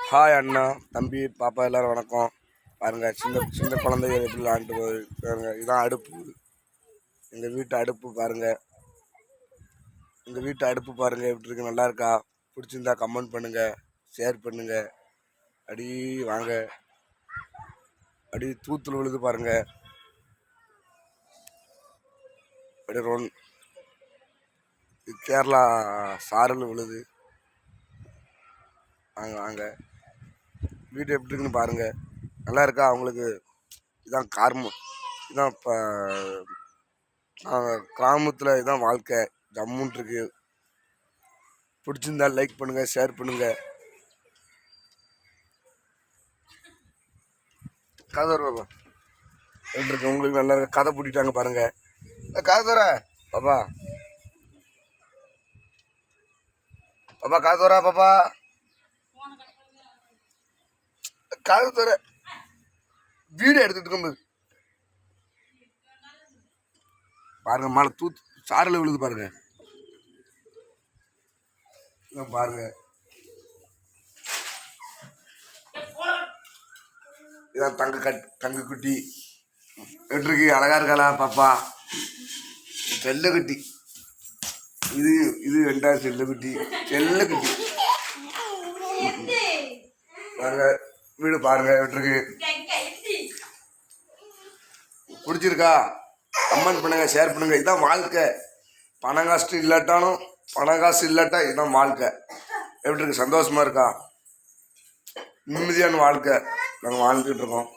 Hi அண்ணா, தம்பி, பாப்பா எல்லோரும் வணக்கம். பாருங்கள், சின்ன சின்ன குழந்தைகள் எப்படி விளாண்டு பாருங்க. இதுதான் அடுப்பு. எங்கள் வீட்டு அடுப்பு பாருங்கள். எங்கள் வீட்டு அடுப்பு பாருங்கள் எப்படி இருக்கு, நல்லா இருக்கா? பிடிச்சிருந்தா கமெண்ட் பண்ணுங்கள், ஷேர் பண்ணுங்கள். அடி வாங்க, அடி தூத்துல விழுது பாருங்கள். அப்படி கேரளா சாரல் விழுது. வாங்க வாங்க, வீடு எப்படி இருக்குன்னு பாருங்கள். நல்லா இருக்கா அவங்களுக்கு? இதான் இதான் இப்போ கிராமத்தில் இதுதான் வாழ்க்கை. ஜம்முன் இருக்கு. பிடிச்சிருந்தா லைக் பண்ணுங்கள், ஷேர் பண்ணுங்கள். கதை பாப்பா எப்படி இருக்கு உங்களுக்கு? நல்லா இருக்கு. கதை பூட்டிட்டாங்க பாருங்க. கதை தர பாப்பா, பாப்பா கதை தரா பாப்பா, கதை தர வீடியோ எடுத்துட்டு இருக்கும்போது பாருங்க, மழை சாரில் விழுது பாருங்க. பாருங்க, இதான் தங்க குட்டி எப்படி இருக்கு? அழகா இருக்காளா பாப்பா? செல்ல குட்டி இது. இது ரெண்டாவது செல்ல குட்டி. பாருங்க, வீடு பாருங்க எப்படி இருக்கு. பிடிச்சிருக்கா? கமெண்ட் பண்ணுங்க, ஷேர் பண்ணுங்க. இதுதான் வாழ்க்கை. பணம் காசு இல்லாட்டா இதுதான் வாழ்க்கை. எப்படி இருக்கு? சந்தோஷமா இருக்கா? நிம்மதியான வாழ்க்கை நாங்கள் வாழ்ந்துட்டு இருக்கோம்.